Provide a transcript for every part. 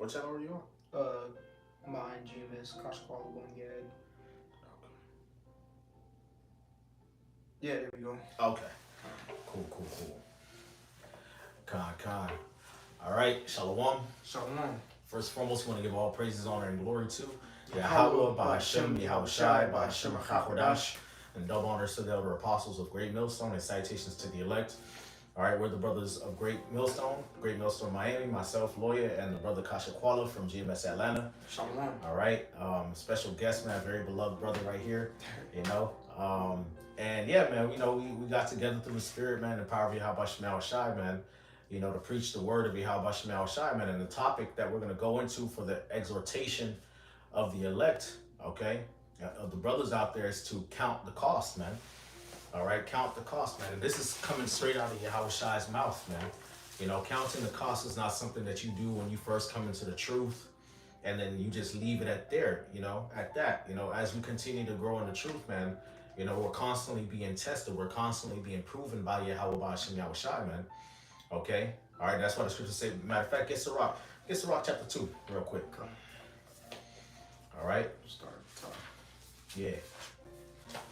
What channel are you on? Mine, GMS, Kashkwala, Wingad. Yeah, there we go. Okay. Cool. Khan. All right, Shalom. Shalom. First and foremost, we want to give all praises, honor, and glory to Yahweh, Yahweh, Bahashem, Yahweh Shai, Bahashem, Hakodash, and double honors to the elder apostles of Great Millstone, and salutations to the elect. All right, we're the brothers of Great Millstone Miami, myself, lawyer, and the brother Kasha Kwala from GMS Atlanta. Shalom. All right, special guest, man, very beloved brother right here, you know. And yeah, man, you know, we got together through the spirit, man, the power of Yahweh Shai, Shai, man, you know, to preach the word of Yahweh Shai, man. And the topic that we're going to go into for the exhortation of the elect, okay, of the brothers out there is to count the cost, man. All right, count the cost, man. And this is coming straight out of Yahweh Shai's mouth, man. You know, counting the cost is not something that you do when you first come into the truth and then you just leave it at there, you know, at that. You know, as we continue to grow in the truth, man, you know, we're constantly being tested. We're constantly being proven by Yahweh Ba'ashem Yahweh Shai, man. Okay? All right, that's why the scriptures say, matter of fact, get Sirach chapter 2 real quick. Come. All right? Start talking. Yeah.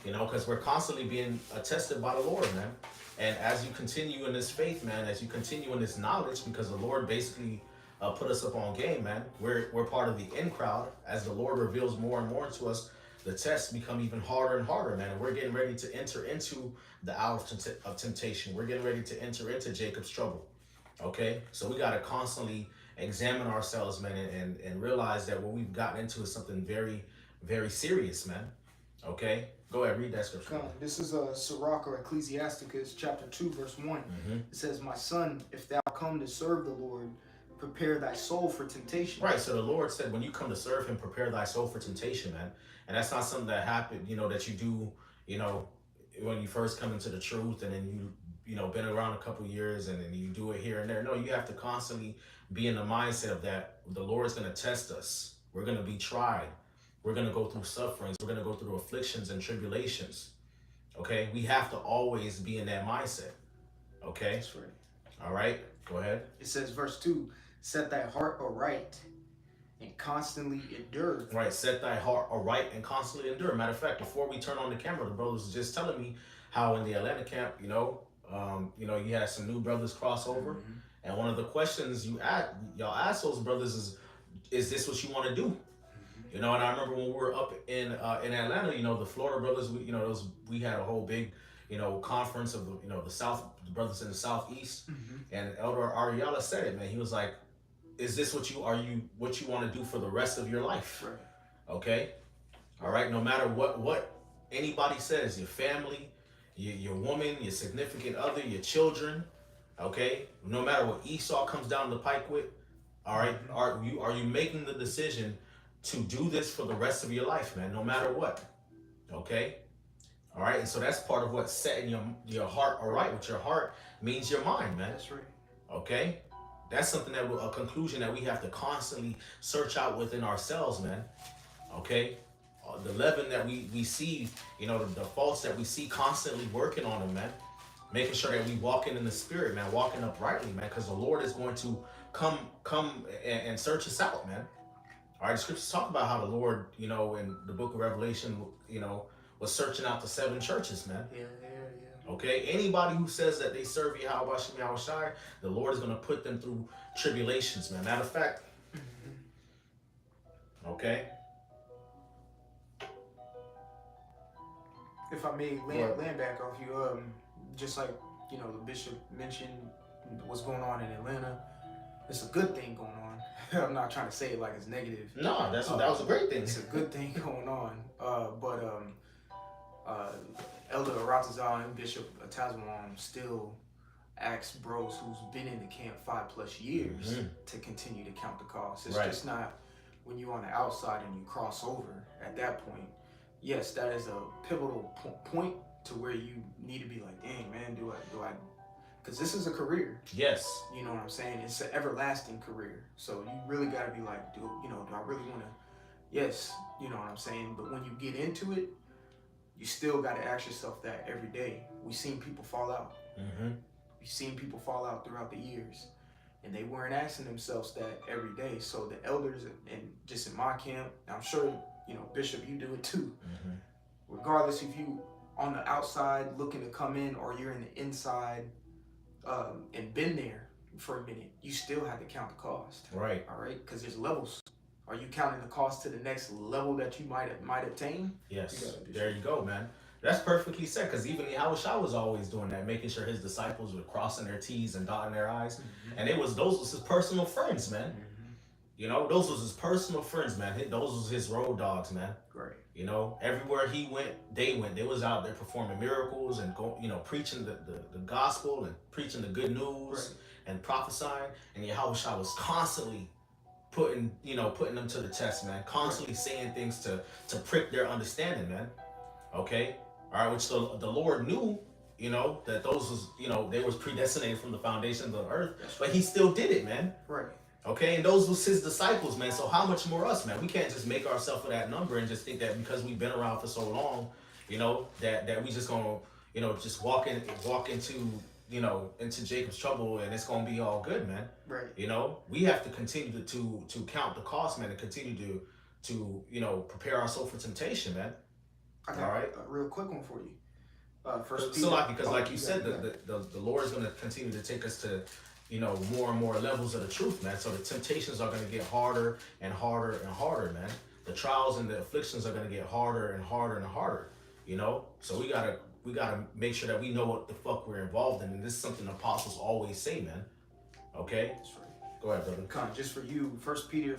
You know, because we're constantly being tested by the Lord, man. And as you continue in this faith, man, as you continue in this knowledge, because the Lord basically put us up on game, man. We're part of the in crowd. As the Lord reveals more and more to us, the tests become even harder and harder, man. And we're getting ready to enter into the hour of temptation. We're getting ready to enter into Jacob's trouble. Okay? So we got to constantly examine ourselves, man, and realize that what we've gotten into is something very, very serious, man. Okay? Go ahead, read that scripture. Come. This is Sirach or Ecclesiasticus chapter 2, verse 1. Mm-hmm. It says, my son, if thou come to serve the Lord, prepare thy soul for temptation. Right, so the Lord said, when you come to serve him, prepare thy soul for temptation, man. And that's not something that happened, you know, that you do, you know, when you first come into the truth and then you know, been around a couple years and then you do it here and there. No, you have to constantly be in the mindset of that. The Lord's going to test us. We're going to be tried. We're going to go through sufferings. We're going to go through afflictions and tribulations. Okay? We have to always be in that mindset. Okay? That's right. All right? Go ahead. It says, verse 2, set thy heart aright and constantly endure. Right, set thy heart aright and constantly endure. Matter of fact, before we turn on the camera, the brothers was just telling me how in the Atlanta camp, you know, you had some new brothers cross over. Mm-hmm. And one of the questions y'all asked those brothers is this what you want to do? Mm-hmm. You know, and I remember when we were up in Atlanta, you know, the Florida brothers, we had a whole big, you know, conference of the brothers in the Southeast. Mm-hmm. And Elder Ariella said it, man. He was like, is this what you want to do for the rest of your life? Right. Okay? All right, no matter what anybody says, your family, your woman, your significant other, your children, okay? No matter what Esau comes down the pike with, all right, are you making the decision to do this for the rest of your life, man, no matter what? Okay? All right, and so that's part of what setting your heart all right. With your heart means your mind, man. That's right. Okay? That's something a conclusion that we have to constantly search out within ourselves, man. Okay? The leaven that we see, you know, the faults that we see constantly working on them, man. Making sure that we walking in the spirit, man, walking uprightly, man, because the Lord is going to come and search us out, man. All right, the scriptures talk about how the Lord, you know, in the book of Revelation, you know, was searching out the 7 churches, man. Yeah. Okay, anybody who says that they serve Yahweh Shai, the Lord is going to put them through tribulations, man. Matter of fact, okay. If I may land back off you, just like, you know, the bishop mentioned what's going on in Atlanta, it's a good thing going on. I'm not trying to say it like it's negative. No, that was a great thing. It's a good thing going on. Elder Aratazal and Bishop Tazwan still asks bros who's been in the camp 5+ years to continue to count the cost. It's just not when you're on the outside and you cross over at that point. Yes, that is a pivotal point to where you need to be like, dang, man, do I, because this is a career. Yes. You know what I'm saying? It's an everlasting career. So you really got to be like, do I really want to? Yes, you know what I'm saying? But when you get into it, you still got to ask yourself that every day. We've seen people fall out. Mm-hmm. We've seen people fall out throughout the years. and they weren't asking themselves that every day. So the elders, and just in my camp, I'm sure, you know, Bishop, you do it too. Mm-hmm. Regardless if you on the outside looking to come in or you're in the inside and been there for a minute, you still have to count the cost. Right. All right, because there's levels. Are you counting the cost to the next level that you might attain? Yes. There you go, man. That's perfectly said, because even Yahushua was always doing that, making sure his disciples were crossing their T's and dotting their I's. Mm-hmm. And those was his personal friends, man. Mm-hmm. You know, those was his personal friends, man. Those was his road dogs, man. Great. You know, everywhere he went, they went. They was out there performing miracles and preaching the gospel and preaching the good news and prophesying. And Yahushua was constantly putting them to the test, man. Constantly saying things to prick their understanding, man. Okay? All right, which the Lord knew, you know, that those was, you know, they was predestinated from the foundation of the earth, but he still did it, man. Right. Okay, and those was his disciples, man. So how much more us, man? We can't just make ourselves for that number and just think that because we've been around for so long, you know, that we just gonna, you know, just walk into, you know, into Jacob's trouble and it's gonna be all good, man. Right. You know, we have to continue to count the cost, man, and continue to you know, prepare ourselves for temptation, man. I got a real quick one for you. First, so like you said, the Lord is gonna continue to take us to, you know, more and more levels of the truth, man. So the temptations are going to get harder and harder and harder, man. The trials and the afflictions are going to get harder and harder and harder, you know. So we gotta make sure that we know what the fuck we're involved in, and this is something the apostles always say, man. Okay. That's right. Go ahead, brother. Come just for you. 1 Peter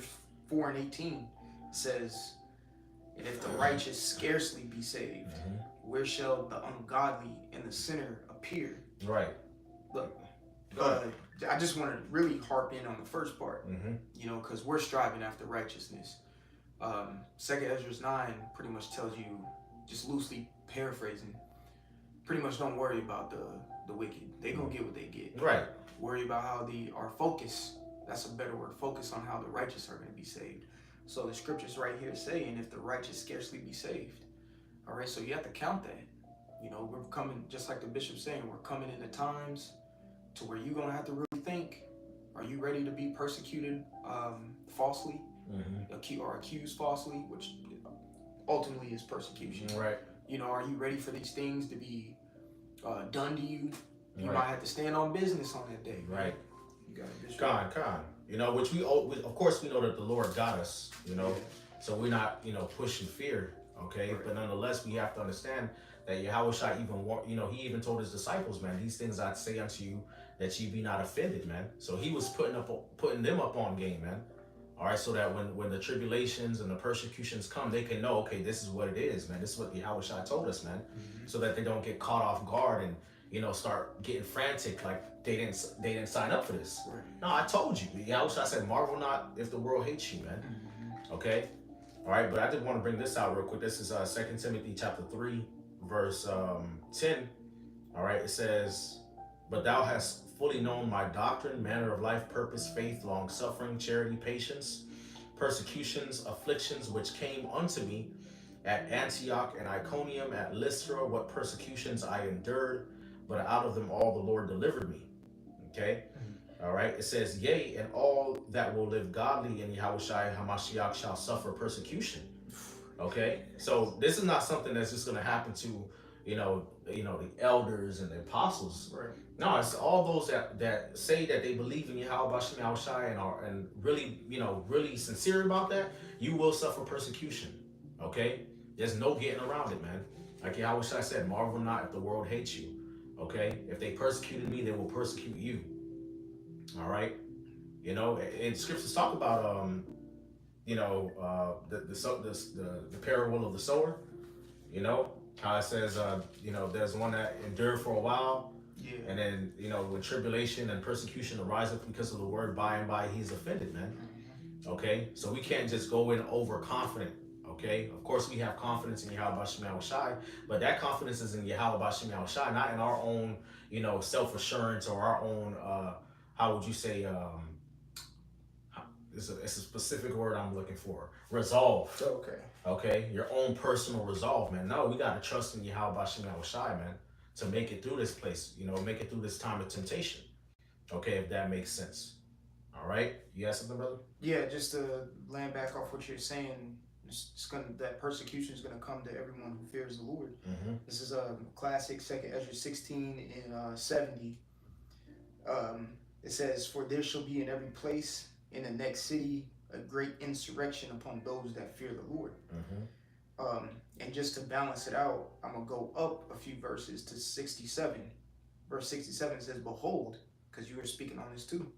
4:18 says, "And if the righteous scarcely be saved, where shall the ungodly and the sinner appear?" Right. Look. I just want to really harp in on the first part, you know, because we're striving after righteousness. 2 Ezra 9 pretty much tells you, just loosely paraphrasing, pretty much don't worry about the wicked. They gonna get what they get. Right. Worry about how our focus, that's a better word, focus on how the righteous are gonna be saved. So the scriptures right here saying, if the righteous scarcely be saved. All right, so you have to count that. You know, we're coming, just like the bishop's saying, we're coming into times to where you're going to have to really think, are you ready to be persecuted falsely, or accused falsely, which ultimately is persecution. Right. You know, are you ready for these things to be done to you? You might have to stand on business on that day. Right. You got it. Con. You know, which of course we know that the Lord got us, you know, so we're not, you know, pushing fear, okay? Right. But nonetheless, we have to understand that Yahushua he even told his disciples, man, these things I'd say unto you that ye be not offended, man. So he was putting them up on game, man. All right, so that when the tribulations and the persecutions come, they can know, okay, this is what it is, man. This is what Yahushua told us, man. So that they don't get caught off guard and, you know, start getting frantic like they didn't sign up for this. Right. No, I told you. Yahushua said, marvel not if the world hates you, man. Okay? All right, but I did want to bring this out real quick. This is 2 Timothy chapter 3, verse 10. All right, it says, but thou hast fully known my doctrine, manner of life, purpose, faith, long suffering, charity, patience, persecutions, afflictions, which came unto me at Antioch and Iconium, at Lystra, what persecutions I endured, but out of them all the Lord delivered me. Okay? All right, it says, yea, and all that will live godly in Yahushua HaMashiach shall suffer persecution. Okay? So this is not something that's just going to happen to, you know, the elders and the apostles. Right. No, it's all those that say that they believe in Yahweh Yahushua and are really, really sincere about that. You will suffer persecution. Okay? There's no getting around it, man. Like Yahushua said, marvel not if the world hates you. Okay? If they persecuted me, they will persecute you. All right? You know, and scriptures talk about the parable of the sower. You know, how it says, there's one that endured for a while. Yeah. And then, when tribulation and persecution arises because of the word, by and by he's offended, man. Okay? So we can't just go in overconfident. Okay? Of course, we have confidence in Yahweh B'Shem Yahushai, but that confidence is in Yahweh B'Shem Yahushai, not in our own, self-assurance or our own, how would you say, it's a specific word I'm looking for. Resolve. Okay? Your own personal resolve, man. No, we got to trust in Yahweh B'Shem Yahushai, man, to make it through this place, make it through this time of temptation. Okay, if that makes sense. All right. You got something, brother? Yeah, just to land back off what you're saying, that persecution is gonna come to everyone who fears the Lord. Mm-hmm. This is a classic, 2nd Ezra 16 and 70. It says, "For there shall be in every place in the next city a great insurrection upon those that fear the Lord." Mm-hmm. And just to balance it out, I'm gonna go up a few verses to 67. Verse 67 says, "Behold," because you were speaking on this too.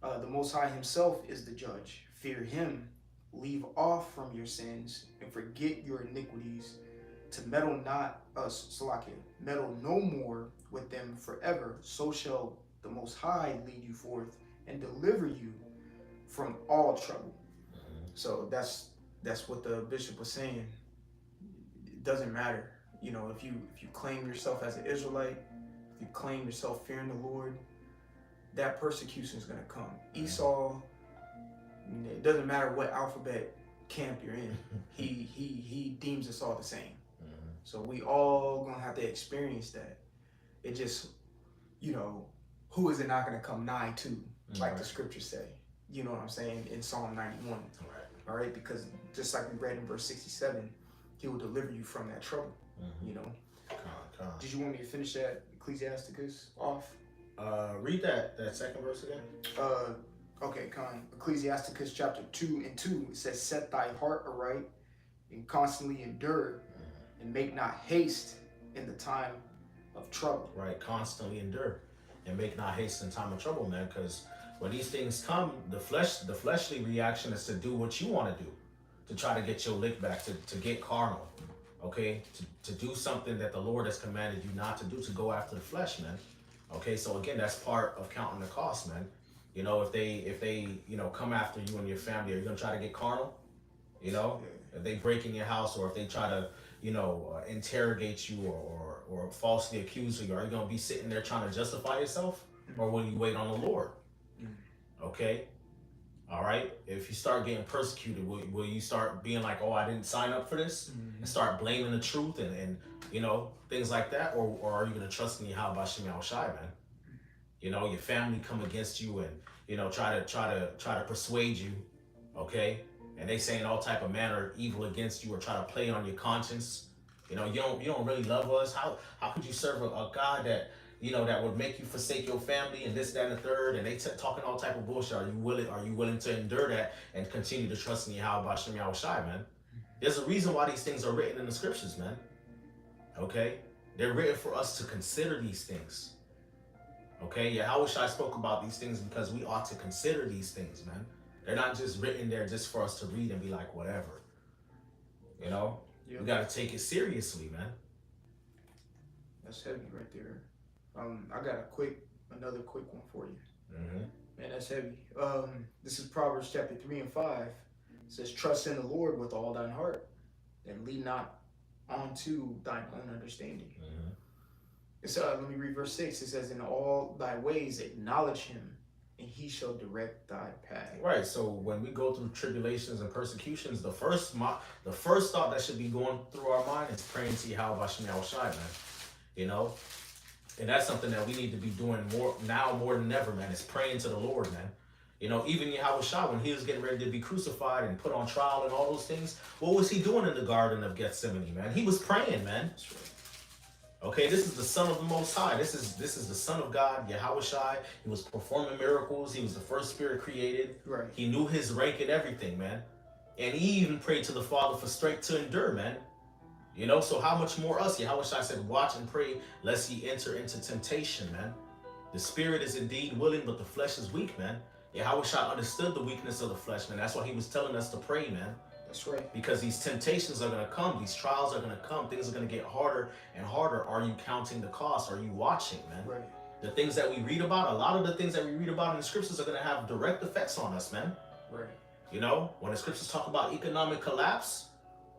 "The Most High Himself is the judge. Fear Him. Leave off from your sins and forget your iniquities. To meddle not us, Salakia, meddle no more with them forever. So shall the Most High lead you forth and deliver you from all trouble." So that's what the bishop was saying. It doesn't matter, if you claim yourself as an Israelite, if you claim yourself fearing the Lord, that persecution is gonna come. Esau, it doesn't matter what alphabet camp you're in, he deems us all the same. So we all gonna have to experience that. It just, who is it not gonna come nigh to, like the scriptures say? You know what I'm saying? In Psalm 91. All right, because just like we read in verse 67, He will deliver you from that trouble. Did you want me to finish that Ecclesiasticus off? Read that second verse again. Okay, Ecclesiasticus chapter 2:2, it says, "Set thy heart aright and constantly endure, and make not haste in the time of trouble." Right, constantly endure and make not haste in time of trouble, man, because when these things come, the fleshly reaction is to do what you want to do, to try to get your lick back, to get carnal, okay, to do something that the Lord has commanded you not to do, to go after the flesh, man. Okay, so again, that's part of counting the cost, man. If they come after you and your family, are you gonna try to get carnal? If they break in your house, or if they try to interrogate you or falsely accuse you, are you gonna be sitting there trying to justify yourself, or will you wait on the Lord? Okay, all right. If you start getting persecuted, will you start being like, "Oh, I didn't sign up for this," and start blaming the truth and things like that, or are you gonna trust in Yahweh Bashim Yahushai, man? Your family come against you and try to persuade you, okay, and they saying all type of manner of evil against you, or try to play on your conscience. You don't really love us. How could you serve a God that that would make you forsake your family and this, that, and the third, and they talking all type of bullshit? Are you willing to endure that and continue to trust in Yahweh Bashim Yahushai, man? There's a reason why these things are written in the scriptures, man. Okay, they're written for us to consider these things. Okay, Yahweh Shai spoke about these things because we ought to consider these things, man. They're not just written there just for us to read and be like, whatever. We got to take it seriously, man. That's heavy right there. I got another quick one for you. Man, that's heavy. This is Proverbs chapter 3:5. It says, "Trust in the Lord with all thine heart, and lean not onto thine own understanding." Let me read verse 6. It says, "In all thy ways acknowledge Him, and He shall direct thy path." Right. So when we go through tribulations and persecutions, the first thought that should be going through our mind is praying to Yahweh Bashim Yahushai, man. And that's something that we need to be doing more than ever, man. Is praying to the Lord, man. Even Yahweh Shai, when He was getting ready to be crucified and put on trial and all those things, what was He doing in the Garden of Gethsemane, man? He was praying, man. That's right. Okay, this is the Son of the Most High. This is the Son of God, Yahweh Shai. He was performing miracles. He was the first spirit created. Right. He knew His rank and everything, man. And He even prayed to the Father for strength to endure, man. So how much more us? Yahweh Shai said, "Watch and pray, lest ye enter into temptation," man. The spirit is indeed willing, but the flesh is weak, man. Yahweh Shai understood the weakness of the flesh, man. That's why He was telling us to pray, man. That's right. Because these temptations are going to come. These trials are going to come. Things are going to get harder and harder. Are you counting the cost? Are you watching, man? Right. The things that we read about, a lot of the things that we read about in the scriptures are going to have direct effects on us, man. Right. When the scriptures talk about economic collapse,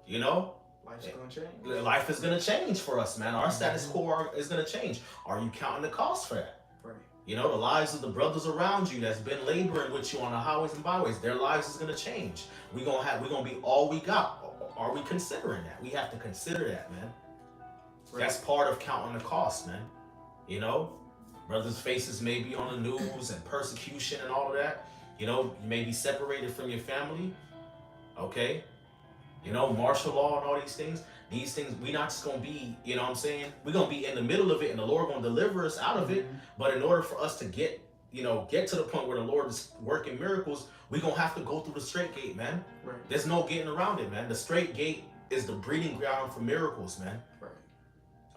life's going to change. Life is going to change for us, man. Our status quo is going to change. Are you counting the cost for that? Right. The lives of the brothers around you that's been laboring with you on the highways and byways, their lives is going to change. We're going to be all we got. Are we considering that? We have to consider that, man. Right. That's part of counting the cost, man. Brothers' faces may be on the news and persecution and all of that. You know, you may be separated from your family. Okay. You know, martial law and all these things. These things, we not just gonna be, you know what I'm saying? We're gonna be in the middle of it and the Lord gonna deliver us out of it. But in order for us to get, you know, get to the point where the Lord is working miracles, we're gonna have to go through the straight gate, man. Right. There's no getting around it, man. The straight gate is the breeding ground for miracles, man. Right.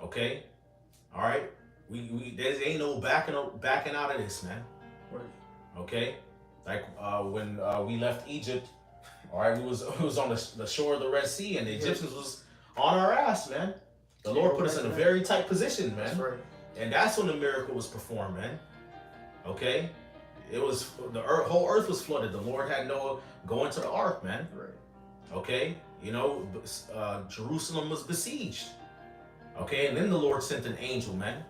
Okay? All right? We there ain't no backing out of this, man. Right. Okay? Like when we left Egypt, all right, it was on the shore of the Red Sea, and the Egyptians was on our ass, man. The Lord put us in a very tight position, man. That's right. And that's when the miracle was performed, man. Okay? It was whole earth was flooded. The Lord had Noah go into the ark, man. Right. Okay? You know, Jerusalem was besieged. Okay? And then the Lord sent an angel, man.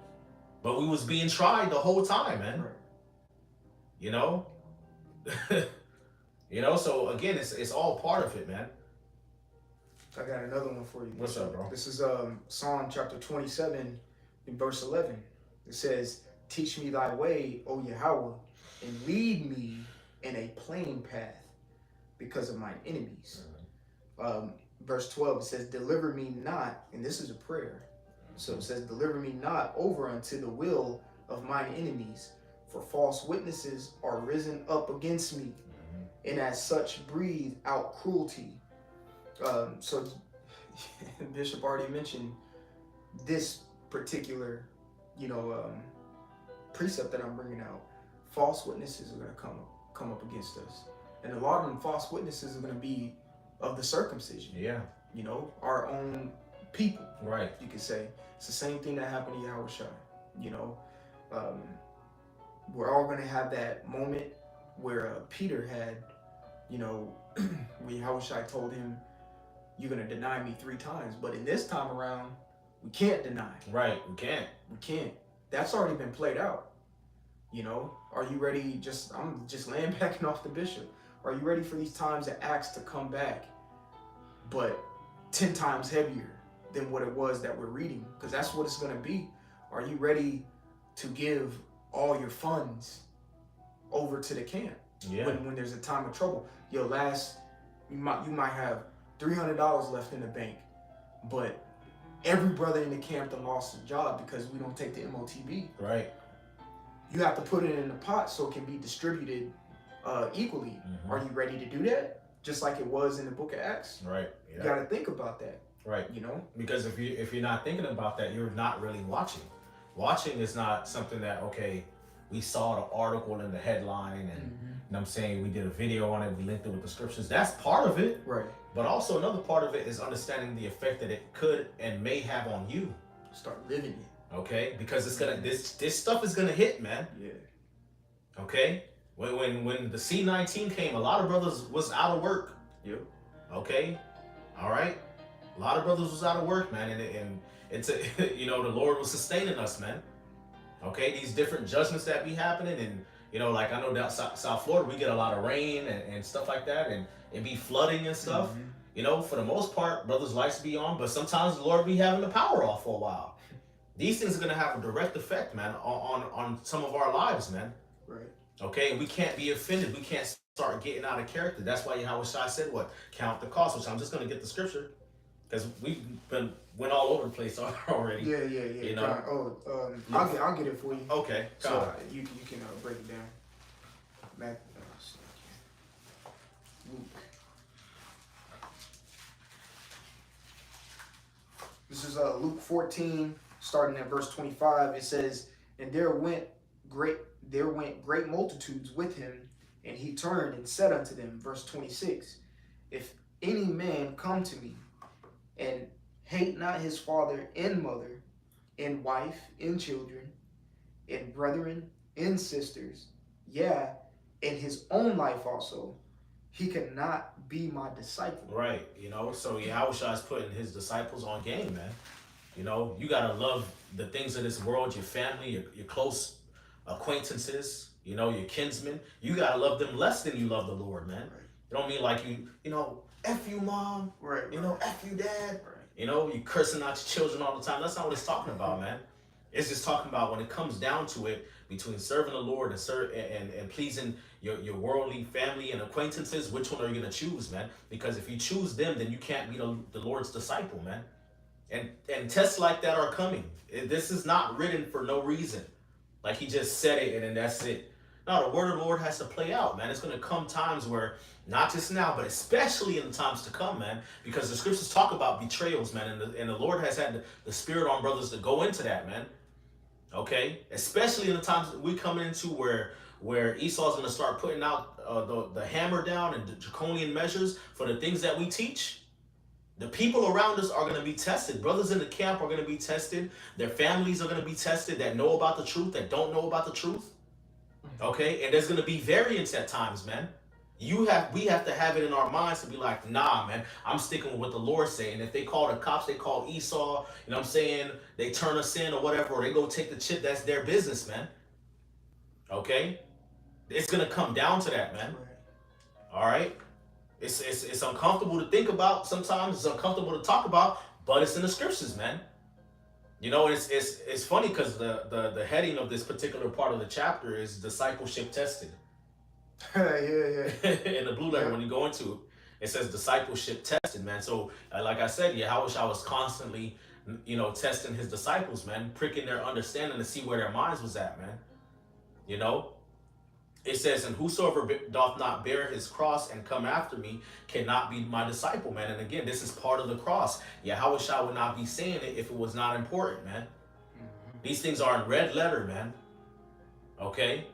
But we was being tried the whole time, man. Right. You know? You know, so again, it's all part of it, man. I got another one for you. What's up, bro? This is Psalm chapter 27 in verse 11. It says, "Teach me thy way, O Yahweh, and lead me in a plain path because of mine enemies." Verse 12, it says, "Deliver me not," and this is a prayer. So it says, "Deliver me not over unto the will of mine enemies, for false witnesses are risen up against me, and as such breathe out cruelty." So Bishop already mentioned this particular, precept that I'm bringing out. False witnesses are going to come up against us, and a lot of them false witnesses are going to be of the circumcision. Yeah. Our own people. Right. You could say it's the same thing that happened to Yahushua. We're all going to have that moment where Peter had, when Yahushua told him, "You're going to deny me 3 times." But in this time around, we can't deny. Right. We can't. We can't. That's already been played out. Are you ready? I'm just laying backing off the bishop. Are you ready for these times of Acts to come back, but 10 times heavier than what it was that we're reading? Because that's what it's going to be. Are you ready to give all your funds over to the camp? Yeah. When there's a time of trouble, you might have $300 left in the bank, but every brother in the camp that lost his job because we don't take the MOTB. Right. You have to put it in a pot so it can be distributed equally. Mm-hmm. Are you ready to do that? Just like it was in the book of Acts. Right. Yeah. You got to think about that. Right. Because if you're not thinking about that, you're not really watching. Watching is not something that, okay, we saw the article in the headline and you know what I'm saying, we did a video on it, we linked it with the scriptures. That's part of it. Right. But also another part of it is understanding the effect that it could and may have on you. Start living it. Okay? Because it's gonna this stuff is gonna hit, man. Yeah. Okay? When the C-19 came, a lot of brothers was out of work. Yep. Okay? All right? A lot of brothers was out of work, man, and it's the Lord was sustaining us, man. Okay? These different judgments that be happening, and like I know down South Florida, we get a lot of rain and stuff like that, and it be flooding and stuff. For the most part, brothers' lights be on, but sometimes the Lord be having the power off for a while. These things are gonna have a direct effect, man, on some of our lives, man. Right. Okay, and we can't be offended. We can't start getting out of character. That's why Yahushua said, "What? Count the cost." Which I'm just gonna get the scripture because we've went all over the place already. Yeah. I'll get it for you. Okay. So you can break it down. Luke. This is Luke 14, starting at verse 25. It says, "And there went great multitudes with him, and he turned and said unto them," verse 26, "If any man come to me, and hate not his father and mother, and wife and children, and brethren and sisters, yea, and his own life also, he cannot be my disciple." Right. So Yahushua is putting his disciples on game, man. You gotta love the things of this world, your family, your close acquaintances, your kinsmen. You gotta love them less than you love the Lord, man. Right. It don't mean like F you mom, Right. F you dad. Right. You cursing out your children all the time. That's not what it's talking about, man. It's just talking about when it comes down to it, between serving the Lord and pleasing your worldly family and acquaintances, which one are you gonna choose, man? Because if you choose them, then you can't be the Lord's disciple, man. And tests like that are coming. This is not written for no reason. Like he just said it and then that's it. No, the word of the Lord has to play out, man. It's gonna come times where, not just now, but especially in the times to come, man, because the scriptures talk about betrayals, man, and the Lord has had the spirit on brothers to go into that, man. Okay, especially in the times that we coming into where Esau's gonna start putting out the hammer down and the draconian measures for the things that we teach. The people around us are going to be tested. Brothers in the camp are going to be tested. Their families are going to be tested that know about the truth, that don't know about the truth. Okay? And there's going to be variance at times, man. We have to have it in our minds to be like, nah, man, I'm sticking with what the Lord saying. If they call the cops, they call Esau, you know what I'm saying? They turn us in or whatever, or they go take the chip, that's their business, man. Okay? It's going to come down to that, man. All right? It's uncomfortable to think about. Sometimes it's uncomfortable to talk about, but it's in the scriptures, man. You know, it's funny because the heading of this particular part of the chapter is discipleship tested. Yeah. In the blue letter, when you go into it, it says discipleship tested, man. So, like I said, Yahushua was constantly, testing his disciples, man, pricking their understanding to see where their minds was at, man. You know. It says, and whosoever doth not bear his cross and come after me cannot be my disciple, man. And again, this is part of the cross. Yahushua would not be saying it if it was not important, man. These things are in red letter, man. Okay?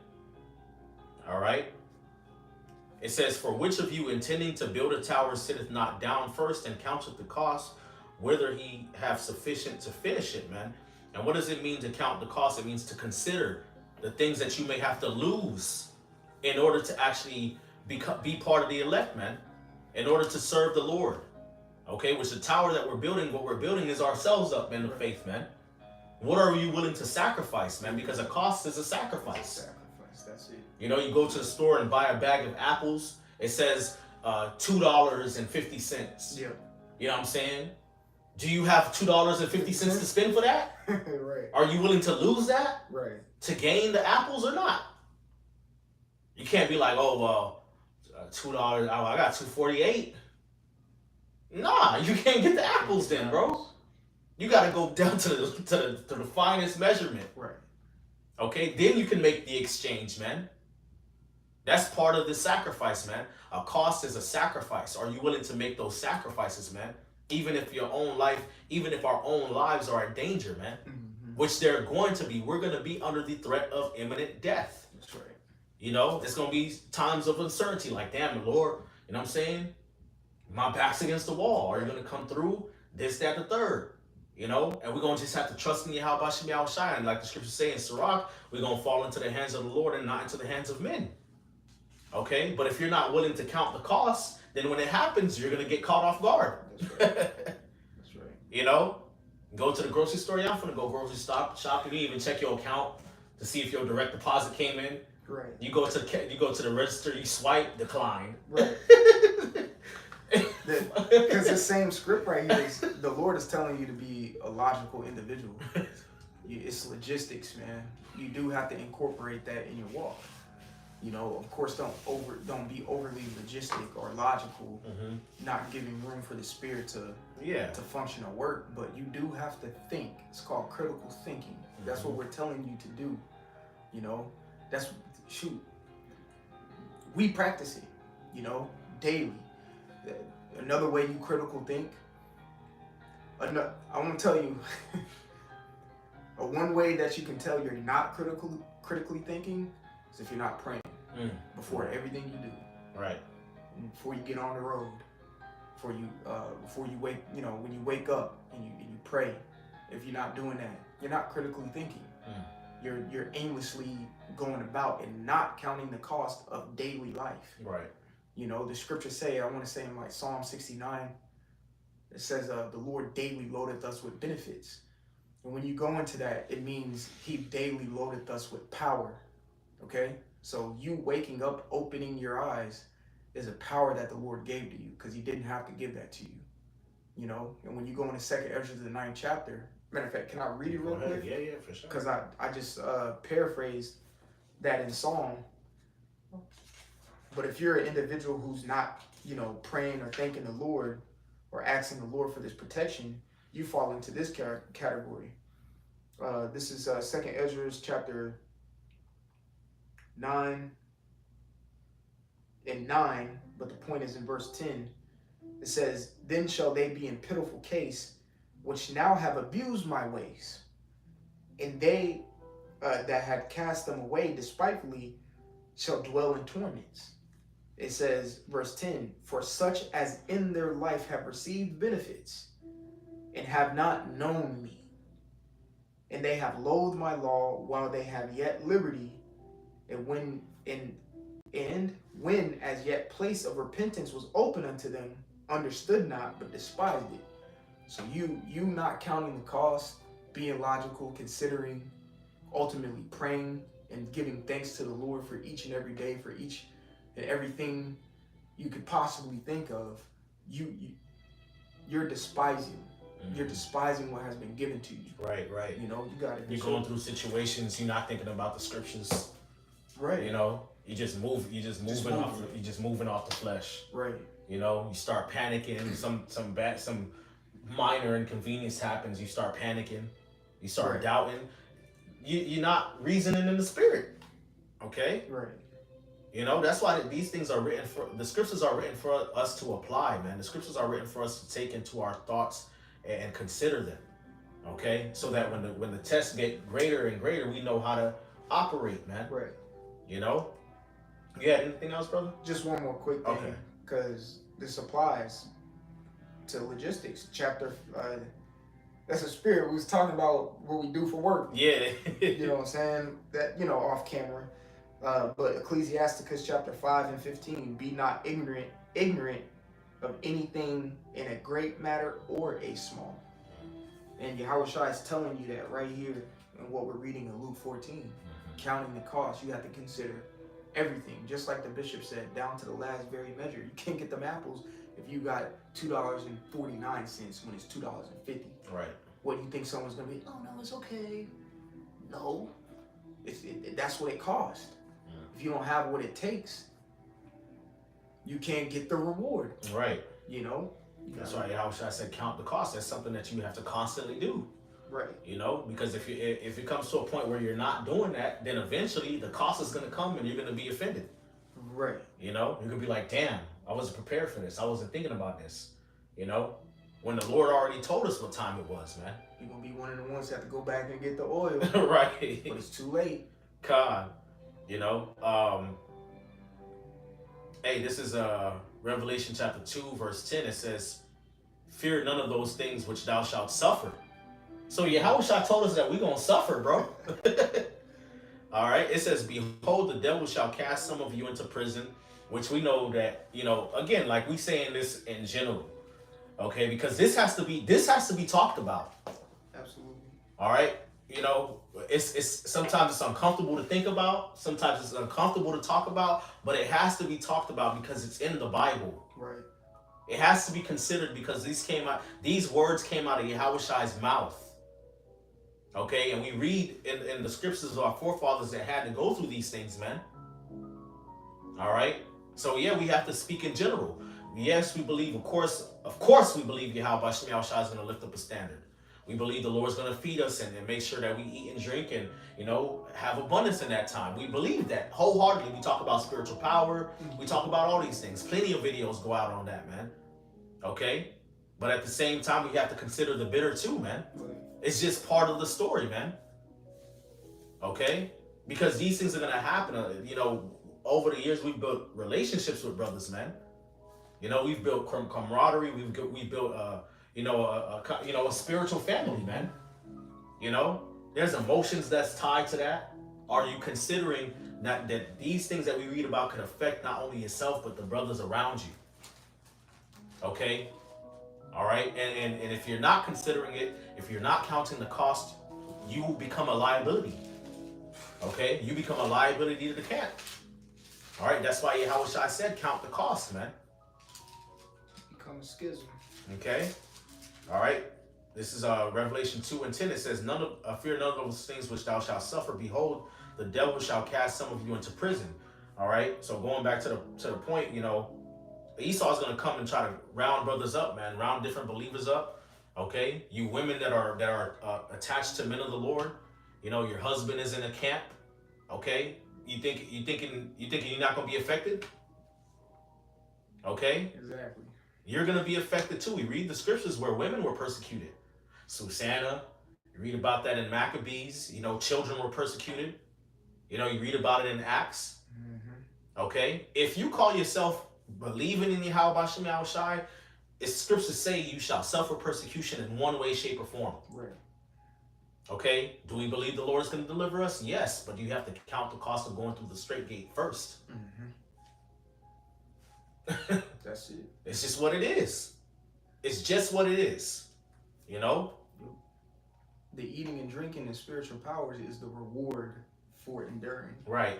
All right? It says, for which of you intending to build a tower sitteth not down first and counteth the cost, whether he have sufficient to finish it, man? And what does it mean to count the cost? It means to consider the things that you may have to lose in order to actually be part of the elect, man, in order to serve the Lord. Okay, which the tower that we're building, what we're building is ourselves up in the faith, man. What are you willing to sacrifice, man? Because a cost is a sacrifice. That's it. You know, you go to the store and buy a bag of apples, it says $2.50. Yeah. You know what I'm saying? Do you have $2.50 to spend for that? Right. Are you willing to lose that? Right. To gain the apples or not? You can't be like, oh well, $2. I got $2.48. Nah, you can't get the apples then, bro. You got to go down to the finest measurement. Right. Okay, then you can make the exchange, man. That's part of the sacrifice, man. A cost is a sacrifice. Are you willing to make those sacrifices, man? Even if our own lives are in danger, man. Mm-hmm. Which they're going to be. We're going to be under the threat of imminent death. That's right. You know, it's going to be times of uncertainty. Like, damn, Lord, you know what I'm saying? My back's against the wall. Are you going to come through? This, that, the third. You know, and we're going to just have to trust in Yahweh Shem Yahushua. And like the scriptures say in Sirach, we're going to fall into the hands of the Lord and not into the hands of men. Okay? But if you're not willing to count the costs, then when it happens, you're going to get caught off guard. That's right. That's right. You know? Go to the grocery store. Yeah, I'm going to go grocery shopping. You even check your account to see if your direct deposit came in. Right. You go to the register, you swipe, decline. Right. Because the same script right here is the Lord is telling you to be a logical individual. It's logistics, man. You do have to incorporate that in your walk. You know, of course, don't be overly logistic or logical, not giving room for the spirit to function or work. But you do have to think. It's called critical thinking. That's what we're telling you to do. You know, we practice it. You know, daily. Another way you critical think. I want to tell you, one way that you can tell you're not critically thinking is if you're not praying before everything you do. Right. Before you get on the road, before you wake, when you wake up and you pray. If you're not doing that, you're not critically thinking. You're aimlessly going about and not counting the cost of daily life. Right. You know, the scriptures say, I want to say in like Psalm 69, it says, the Lord daily loadeth us with benefits. And when you go into that, it means he daily loadeth us with power. Okay? So you waking up, opening your eyes is a power that the Lord gave to you because he didn't have to give that to you. You know, and when you go into Second Ezra, the 9th chapter. Matter of fact, can I read it real quick? Yeah, for sure. Because I just paraphrased that in Psalm. But if you're an individual who's not, you know, praying or thanking the Lord or asking the Lord for this protection, you fall into this category. This is Second Ezra chapter 9 and 9, but the point is in verse 10. It says, "Then shall they be in pitiful case, which now have abused my ways, and they that had cast them away despitefully shall dwell in torments." It says, verse 10, "For such as in their life have received benefits, and have not known me, and they have loathed my law while they have yet liberty, and when as yet place of repentance was open unto them, understood not, but despised it." So you not counting the cost, being logical, considering, ultimately praying and giving thanks to the Lord for each and every day, for each and everything you could possibly think of, you're despising. You're despising what has been given to you. Right. You know, you got to. You're going through situations. You're not thinking about the scriptures. Right. You know, you just moving off the flesh. Right. You know, you start panicking. Some minor inconvenience happens. You start panicking. You start doubting. You're not reasoning in the spirit. Okay. Right. You know, that's why these things are written for. The scriptures are written for us to apply, man. The scriptures are written for us to take into our thoughts and consider them. Okay, so that when the tests get greater and greater, we know how to operate, man. Right. You know. You had anything else, brother? Just one more quick thing, because this applies to logistics. Chapter. That's a spirit. We was talking about what we do for work. Yeah. You know what I'm saying? That, you know, off camera. But Ecclesiasticus chapter 5 and 15, "Be not ignorant of anything in a great matter or a small." And Yahushua is telling you that right here in what we're reading in Luke 14. Counting the cost, you have to consider everything. Just like the bishop said, down to the last very measure. You can't get them apples if you got $2.49 when it's $2.50. Right. What do you think someone's gonna be? "Oh no, it's okay." No, that's what it costs. If you don't have what it takes, you can't get the reward. Right. You know. That's why I said count the cost. That's something that you have to constantly do. Right. You know, because if it comes to a point where you're not doing that, then eventually the cost is gonna come and you're gonna be offended. Right. You know, you could be like, "Damn, I wasn't prepared for this. I wasn't thinking about this." You know, when the Lord already told us what time it was, man. You're gonna be one of the ones that have to go back and get the oil. Right. But it's too late. God. You know, hey, this is Revelation chapter 2, verse 10. It says, "Fear none of those things which thou shalt suffer." So Yahushua told us that we're going to suffer, bro. All right. It says, "Behold, the devil shall cast some of you into prison," which we know that, you know, again, like we saying this in general. Okay. Because this has to be talked about. Absolutely. All right. You know, it's sometimes it's uncomfortable to think about. Sometimes it's uncomfortable to talk about, but it has to be talked about because it's in the Bible. Right. It has to be considered because these words came out of Yahushua's mouth. Okay, and we read in the scriptures of our forefathers that had to go through these things, man. All right. So yeah, we have to speak in general. Yes, we believe, of course we believe Yahweh Shema is going to lift up a standard. We believe the Lord's going to feed us and make sure that we eat and drink and, you know, have abundance in that time. We believe that wholeheartedly. We talk about spiritual power. We talk about all these things. Plenty of videos go out on that, man. Okay? But at the same time, we have to consider the bitter too, man. It's just part of the story, man. Okay? Because these things are going to happen. You know, over the years, we've built relationships with brothers, man. You know, we've built camaraderie. We've built a spiritual family, man. You know, there's emotions that's tied to that. Are you considering that these things that we read about could affect not only yourself but the brothers around you? Okay, all right, and if you're not considering it, if you're not counting the cost, you will become a liability. Okay, you become a liability to the camp. All right, that's why Yahushua said, count the cost, man. Become a schism. Okay. All right. This is Revelation 2:10. It says, fear none of those things which thou shalt suffer. Behold, the devil shall cast some of you into prison. All right. So going back to the point, Esau's gonna come and try to round brothers up, man, round different believers up. Okay. You women that are attached to men of the Lord, your husband is in a camp. Okay. You thinking you're not gonna be affected? Okay. Exactly. You're gonna be affected too. We read the scriptures where women were persecuted. Susanna, you read about that in Maccabees. Children were persecuted. You read about it in Acts. Mm-hmm. Okay? If you call yourself believing in Yahweh Bashem Yahushai, it's scriptures say you shall suffer persecution in one way, shape, or form. Right. Okay? Do we believe the Lord is going to deliver us? Yes, but you have to count the cost of going through the straight gate first. Mm-hmm. That's it. It's just what it is. It's just what it is. The eating and drinking and spiritual powers is the reward for enduring. Right.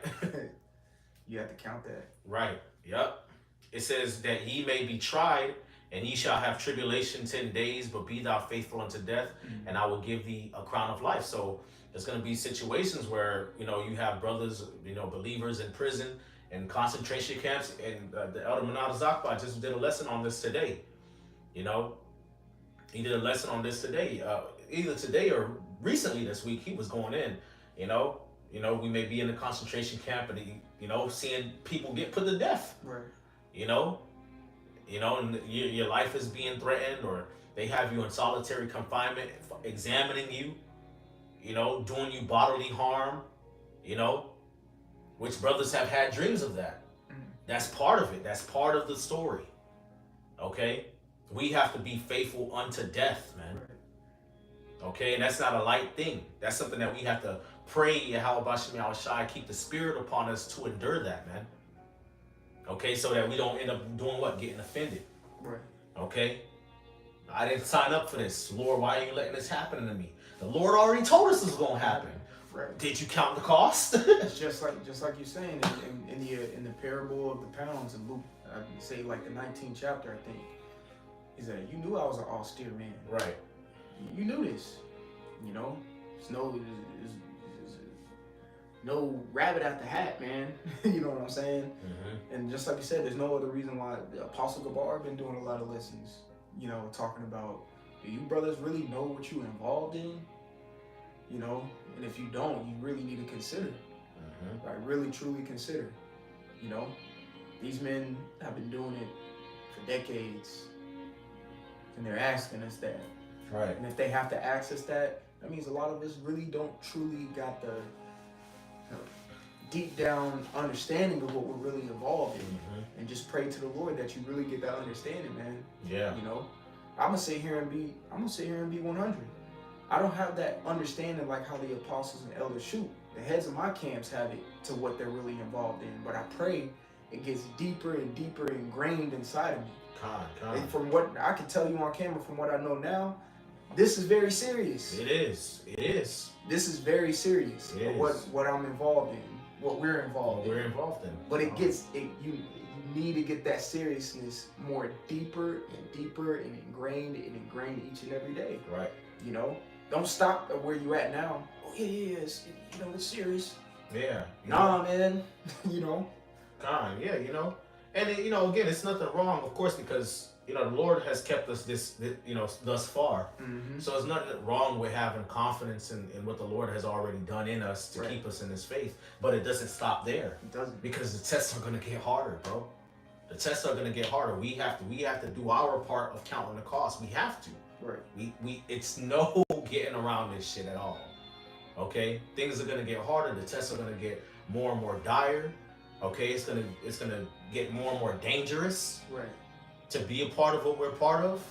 You have to count that. Right. Yep. It says that ye may be tried, and ye shall have tribulation 10 days, but be thou faithful unto death, and I will give thee a crown of life. So there's going to be situations where, you have brothers, believers in prison and concentration camps. And the Elder Manal Zakba just did a lesson on this today. He did a lesson on this today. Either today or recently this week, he was going in. We may be in a concentration camp and seeing people get put to death. Right. And your life is being threatened, or they have you in solitary confinement, examining you, doing you bodily harm, which brothers have had dreams of that. That's part of it. That's part of the story. Okay? We have to be faithful unto death, man. Right. Okay? And that's not a light thing. That's something that we have to pray, Yahweh Bashem Yahushai, keep the spirit upon us to endure that, man. Okay? So that we don't end up doing what? Getting offended. Right. Okay? I didn't sign up for this. Lord, why are you letting this happen to me? The Lord already told us this was going to happen. Right. Did you count the cost? It's just like you're saying in the parable of the pounds in Luke, I say like the 19th chapter, I think, is that you knew I was an austere man. Right. You knew this. It's no rabbit out the hat, man. You know what I'm saying? Mm-hmm. And just like you said, there's no other reason why the Apostle Gabar been doing a lot of lessons, talking about, do you brothers really know what you're involved in? And if you don't, you really need to consider. Mm-hmm. Like, really, truly consider. These men have been doing it for decades, and they're asking us that. Right. And if they have to ask us that means a lot of us really don't truly got the deep down understanding of what we're really involved in. Mm-hmm. And just pray to the Lord that you really get that understanding, man. Yeah. I'm gonna sit here and be 100. I don't have that understanding like how the apostles and elders shoot. The heads of my camps have it to what they're really involved in, but I pray it gets deeper and deeper ingrained inside of me. And from what I can tell you on camera, from what I know now, this is very serious. It is. This is very serious. It is. What I'm involved in, what we're involved in. But you need to get that seriousness more deeper and deeper and ingrained each and every day. Right. Don't stop at where you at now. Oh yeah, it's serious. Yeah. Nah, man. Yeah, and again, it's nothing wrong, of course, because the Lord has kept us this thus far. Mm-hmm. So there's nothing wrong with having confidence in what the Lord has already done in us to keep us in His faith. But it doesn't stop there. It doesn't, because the tests are gonna get harder, bro. The tests are gonna get harder. We have to do our part of counting the cost. We have to. Right. We it's no getting around this shit at all. Okay? Things are gonna get harder. The tests are gonna get more and more dire. Okay? It's gonna get more and more dangerous. Right. To be a part of what we're part of.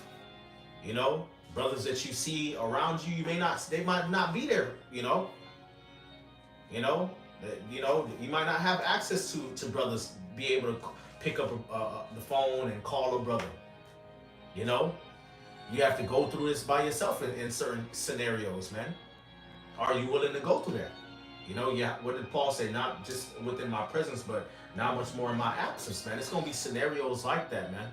Brothers that you see around you, they might not be there, you might not have access to brothers, be able to pick up the phone and call a brother. You have to go through this by yourself in certain scenarios, man. Are you willing to go through that? What did Paul say? Not just within my presence, but not much more in my absence, man. It's gonna be scenarios like that, man.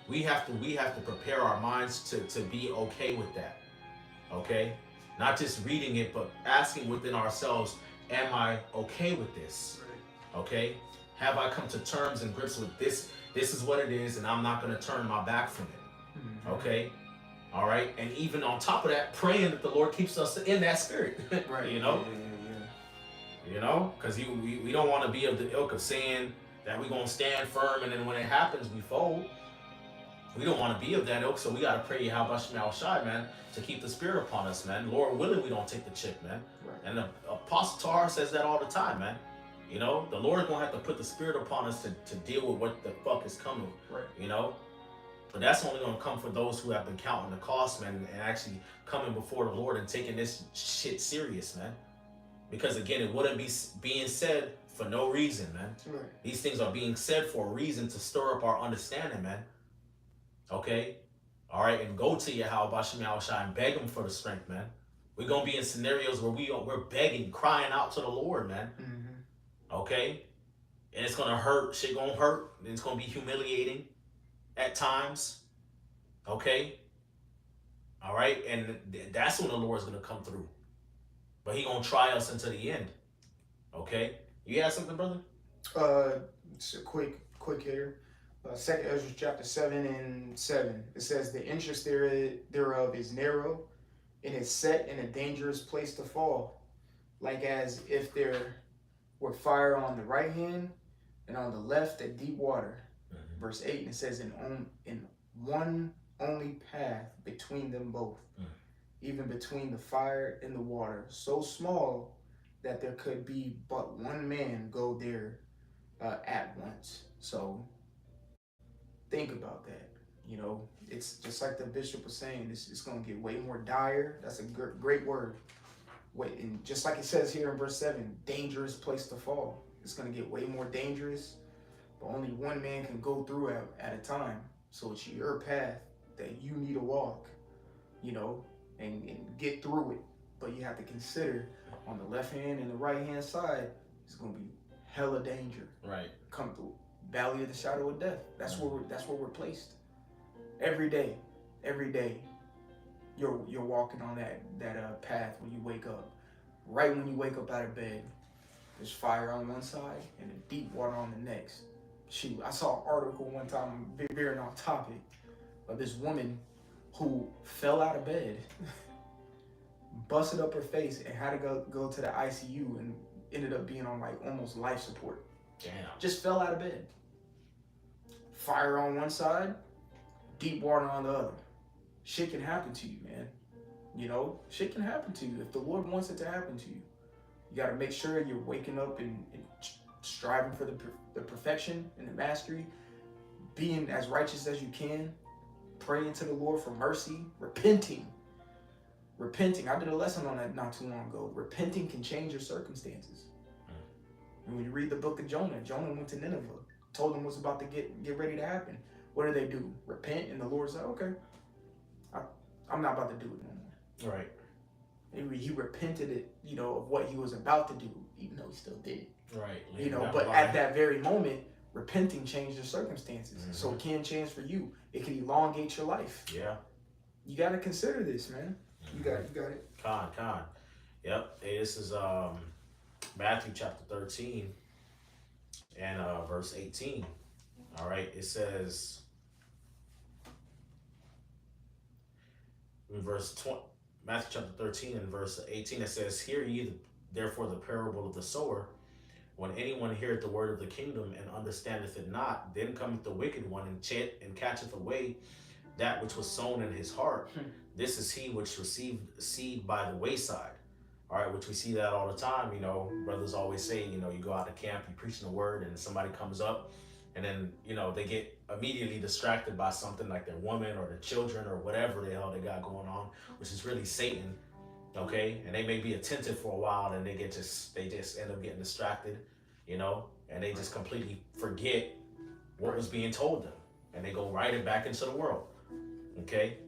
We have to prepare our minds to be okay with that. Okay? Not just reading it, but asking within ourselves, am I okay with this? Okay? Have I come to terms and grips with this? This is what it is, and I'm not going to turn my back from it. Okay? All right? And even on top of that, praying that the Lord keeps us in that spirit. Right. You know? Yeah. You know? Because we don't want to be of the ilk of saying that we're going to stand firm, and then when it happens, we fold. We don't want to be of that ilk, so we got to pray Yahweh Shai Shai, man, to keep the spirit upon us, man. Lord willing, we don't take the chip, man. Right. And the Apostle Tar says that all the time, man. You know, the Lord's going to have to put the spirit upon us to deal with what the fuck is coming. Right. You know? But that's only going to come for those who have been counting the cost, man, and actually coming before the Lord and taking this shit serious, man. Because, again, it wouldn't be being said for no reason, man. Right. These things are being said for a reason to stir up our understanding, man. Okay? All right? And go to Yahweh Shai Shai and beg him for the strength, man. We're going to be in scenarios where we're begging, crying out to the Lord, man. Okay? And it's going to hurt. Shit going to hurt. And it's going to be humiliating at times. Okay? All right? And that's when the Lord's going to come through. But he going to try us until the end. Okay? You have something, brother? It's a quick hitter. 2nd Ezra chapter 7:7. It says, the interest thereof is narrow, and is set in a dangerous place to fall, like as if there were fire on the right hand, and on the left a deep water. Verse 8, and it says, in one only path between them both, even between the fire and the water, so small that there could be but one man go there at once. So think about that. You know, it's just like the bishop was saying, it's going to get way more dire. That's a great word. Wait, and just like it says here in verse 7, dangerous place to fall. It's going to get way more dangerous, but only one man can go through at a time. So it's your path that you need to walk, you know, and get through it. But you have to consider on the left hand and the right hand side, it's going to be hella danger. Right. Come through. Valley of the shadow of death. That's where we're placed. Every day, you're walking on that path when you wake up. Right when you wake up out of bed, there's fire on one side and a deep water on the next. Shoot, I saw an article one time, veering off topic, of this woman who fell out of bed, busted up her face, and had to go to the ICU, and ended up being on like almost life support. Damn. Just fell out of bed. Fire on one side, deep water on the other. Shit can happen to you, man. You know, shit can happen to you if the Lord wants it to happen to you. You got to make sure you're waking up and striving for the perfection and the mastery, being as righteous as you can, praying to the Lord for mercy, repenting. I did a lesson on that not too long ago. Repenting can change your circumstances. And when you read the book of Jonah went to Nineveh, told them what's about to get ready to happen. What do? Repent, and the Lord said, okay, I'm not about to do it no more. Right. And he repented it, you know, of what he was about to do, even though he still did it. Right. You know, but at that very moment, repenting changed your circumstances. So it can change for you. It can elongate your life. Yeah. You got to consider this, man. You got it. Con. Yep. Hey, this is Matthew chapter 13 and verse 18. All right. It says in verse 20, Matthew chapter 13 and verse 18, it says, hear ye therefore the parable of the sower. When anyone heareth the word of the kingdom and understandeth it not, then cometh the wicked one and catcheth away that which was sown in his heart. This is he which received seed by the wayside. All right, which we see that all the time. You know, brothers always say, you know, you go out to camp, you preaching the word, and somebody comes up, and then, you know, they get immediately distracted by something like their woman or their children or whatever the hell they got going on, which is really Satan. Okay, and they may be attentive for a while, and they just end up getting distracted, you know, and they just completely forget what was being told them, and they go right back into the world. Okay,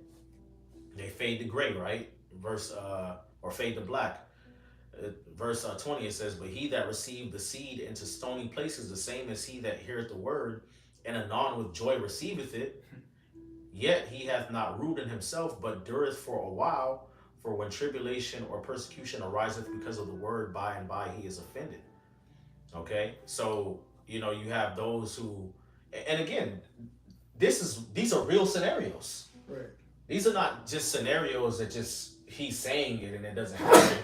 they fade to gray, right? Or fade to black. Verse 20, it says, but he that received the seed into stony places, the same as he that heareth the word, and anon with joy receiveth it, Yet he hath not rooted himself, but dureth for a while. For when tribulation or persecution ariseth because of the word, by and by he is offended. Okay, so you know you have those who, and again, these are real scenarios. Right. These are not just scenarios that just he's saying it and it doesn't happen.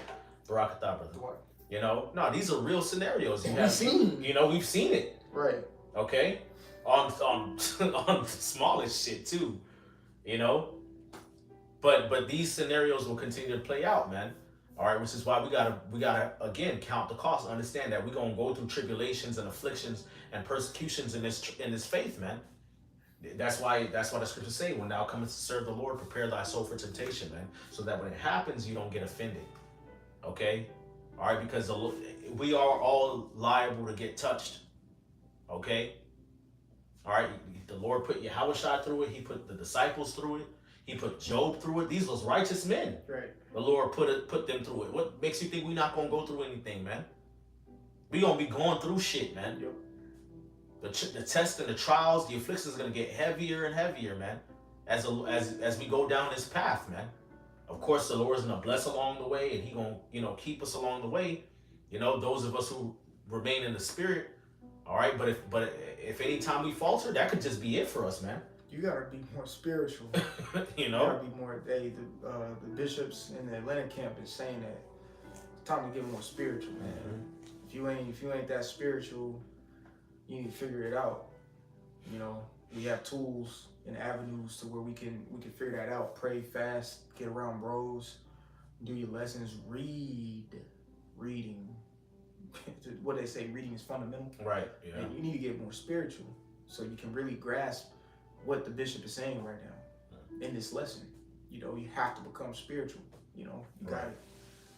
Barakatah, brother. What? You know, no, these are real scenarios. We've seen. You know, we've seen it. Right. Okay, on on the smallest shit too. You know, but these scenarios will continue to play out, man. All right, which is why we gotta again count the cost. Understand that we're gonna go through tribulations and afflictions and persecutions in this faith, man. That's why the scriptures say, when thou comest to serve the Lord, prepare thy soul for temptation, man. So that when it happens, you don't get offended. Okay? All right, because we are all liable to get touched. Okay? All right, the Lord put Yahushua through it. He put the disciples through it. He put Job through it. These was righteous men. Right. The Lord put them through it. What makes you think we're not gonna go through anything, man? We gonna be going through shit, man. Yep. The tests and the trials, the afflictions is gonna get heavier and heavier, man. As we go down this path, man. Of course, the Lord's gonna bless along the way, and He gonna keep us along the way. You know, those of us who remain in the Spirit. All right, but if any time we falter, that could just be it for us, man. You gotta be more spiritual. You You know. gotta be more. The bishops in the Atlanta camp is saying that it's time to get more spiritual, man. Mm-hmm. If you ain't that spiritual, you need to figure it out. You know, we have tools and avenues to where we can figure that out. Pray, fast, get around bros, do your lessons, reading. What they say, reading is fundamental. Right. Yeah. And you need to get more spiritual so you can really grasp what the bishop is saying right now in this lesson. You know, you have to become spiritual. You know, you got it.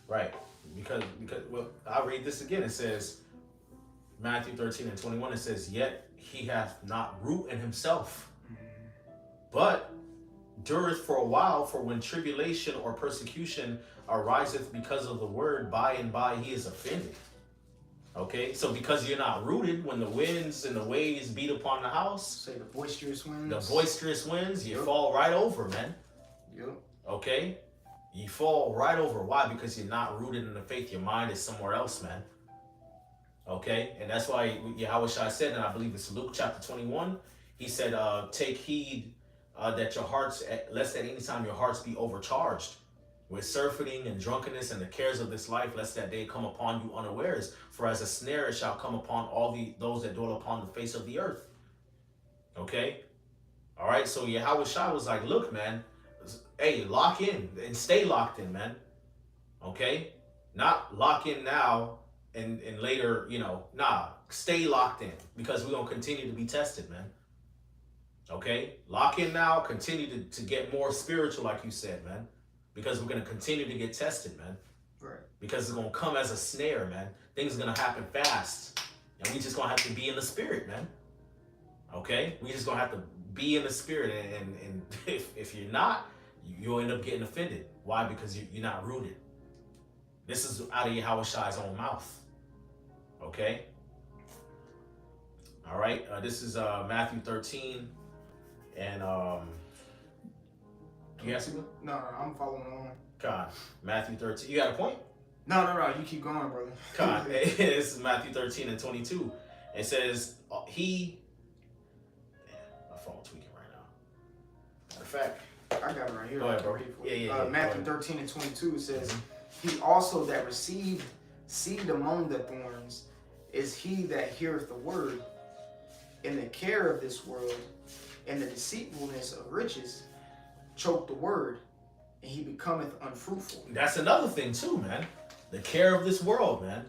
Right. Because well, I'll read this again. It says, Matthew 13:21, it says, yet he hath not root in himself, but dureth for a while, for when tribulation or persecution ariseth because of the word, by and by he is offended. Okay, so because you're not rooted, when the winds and the waves beat upon the house, Say the boisterous winds. you fall right over, man. Yep. Okay, you fall right over. Why? Because you're not rooted in the faith. Your mind is somewhere else, man. Okay, and that's why Yahushua said, and I believe it's Luke chapter 21, he said, take heed that your hearts, lest at any time your hearts be overcharged with surfeiting and drunkenness and the cares of this life, lest that day come upon you unawares. For as a snare it shall come upon all those that dwell upon the face of the earth. Okay? All right, so Yahushua was like, look, man, hey, lock in and stay locked in, man. Okay? Not lock in now and later, you know, nah, stay locked in, because we're going to continue to be tested, man. Okay? Lock in now, continue to get more spiritual, like you said, man. Because we're going to continue to get tested, man. Right. Because it's going to come as a snare, man. Things are going to happen fast. And we just going to have to be in the spirit, man. Okay? We just going to have to be in the spirit. And if you're not, you'll end up getting offended. Why? Because you're not rooted. This is out of Yahushua's own mouth. Okay? All right. This is Matthew 13. And you got something? No, I'm following along. God, Matthew 13. You got a point? No, you keep going, brother. God, this is Matthew 13:22. It says, my phone tweaking right now. Matter of fact, I got it right here. Go ahead, bro. Yeah. Matthew 13:22 says, he also that received seed among the thorns is he that heareth the word, and the care of this world and the deceitfulness of riches choke the word, and he becometh unfruitful. That's another thing too, man. The care of this world, man.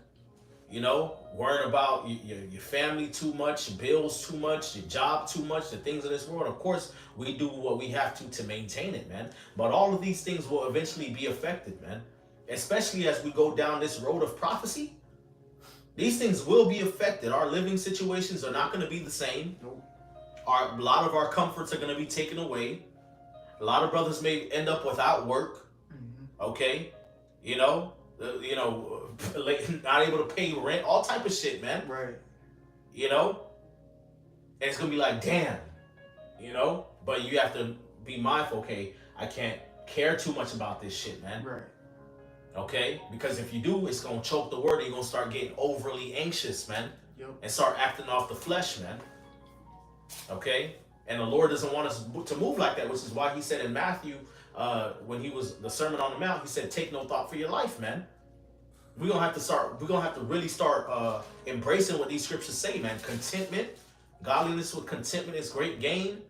You know, worrying about your family too much, your bills too much, your job too much, the things of this world. Of course, we do what we have to maintain it, man. But all of these things will eventually be affected, man. Especially as we go down this road of prophecy. These things will be affected. Our living situations are not going to be the same. Nope. A lot of our comforts are going to be taken away. A lot of brothers may end up without work. Okay, you know, not able to pay rent, all type of shit, man. Right. You know, and it's gonna be like, damn, you know. But you have to be mindful. Okay, I can't care too much about this shit, man. Right. Okay, because if you do, it's gonna choke the word. You're gonna start getting overly anxious, man, Yep. and start acting off the flesh, man. Okay, and the Lord doesn't want us to move like that, which is why He said in Matthew, when He was the Sermon on the Mount, He said, "Take no thought for your life, man." We're gonna have to start. We're gonna have to really start embracing what these scriptures say, man. Contentment, godliness with contentment is great gain.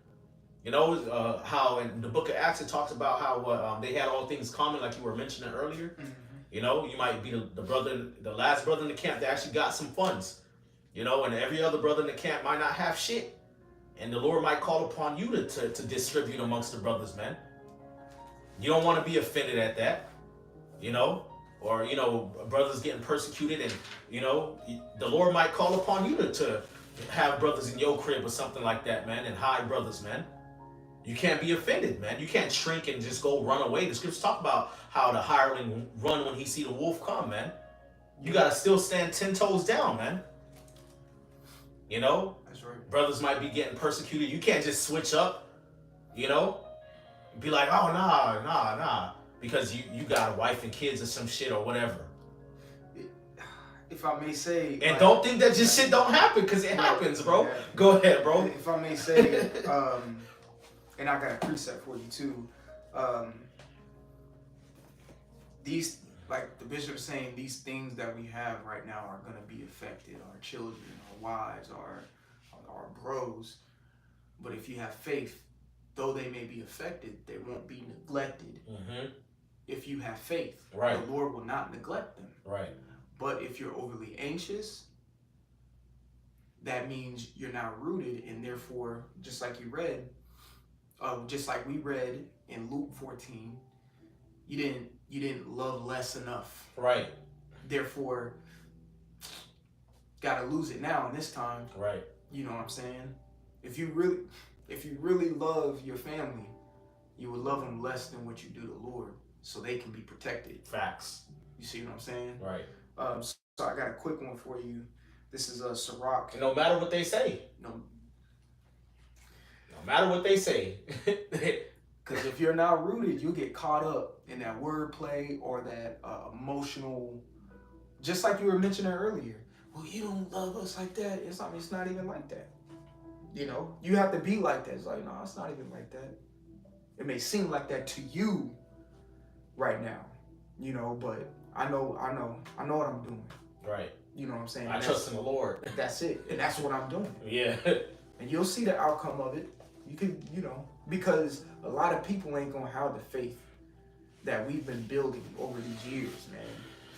You know how in the book of Acts it talks about how they had all things common, like you were mentioning earlier. Mm-hmm. You know, you might be the last brother in the camp that actually got some funds. You know, and every other brother in the camp might not have shit, and the Lord might call upon you to distribute amongst the brothers, man. You don't want to be offended at that, you know, or you know, brothers getting persecuted, and you know, the Lord might call upon you to have brothers in your crib or something like that, man, and hide brothers, man. You can't be offended, man. You can't shrink and just go run away. The scriptures talk about how the hireling run when he see the wolf come, man. You gotta still stand 10 toes down, man. You know? That's right. Brothers might be getting persecuted. You can't just switch up, you know? Be like, oh, nah. Because you got a wife and kids or some shit or whatever. If I may say... And don't think that just shit don't happen, because it happens, bro. Yeah. Go ahead, bro. If I may say... and I got a precept for you too. These, like the bishop saying, these things that we have right now are going to be affected. Our children, our wives, our bros. But if you have faith, though they may be affected, they won't be neglected. Mm-hmm. If you have faith, right, the Lord will not neglect them. Right. But if you're overly anxious, that means you're not rooted, and therefore, just like you read, just like we read in Luke 14, you didn't love less enough. Right. Therefore, gotta lose it now in this time. Right. You know what I'm saying? If you really love your family, you would love them less than what you do the Lord, so they can be protected. Facts. You see what I'm saying? Right. So I got a quick one for you. This is a Sirach. No matter what they say. No matter what they say. Because if you're not rooted, you'll get caught up in that wordplay or that emotional, just like you were mentioning earlier. Well, you don't love us like that. It's not even like that. You know, you have to be like that. It's like, no, it's not even like that. It may seem like that to you right now, you know, but I know what I'm doing. Right. You know what I'm saying? I trust in the Lord. That's it. And that's what I'm doing. Yeah. And you'll see the outcome of it. You can, you know, because a lot of people ain't gonna have the faith that we've been building over these years, man.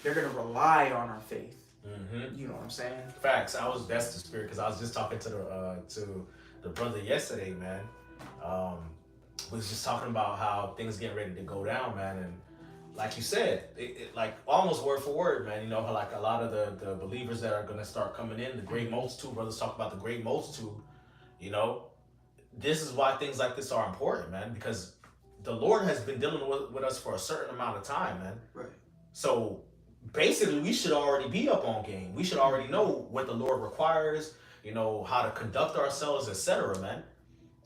They're gonna rely on our faith. Mm-hmm. You know what I'm saying? Facts. That's the spirit, because I was just talking to the brother yesterday, man. Was just talking about how things getting ready to go down, man, and like you said, it like almost word for word, man. You know how like a lot of the believers that are gonna start coming in, the great multitude, brothers talk about the great multitude. You know, this is why things like this are important, man, because the Lord has been dealing with us for a certain amount of time, man. Right. So basically, we should already be up on game. We should already know what the Lord requires, you know, how to conduct ourselves, etc., man.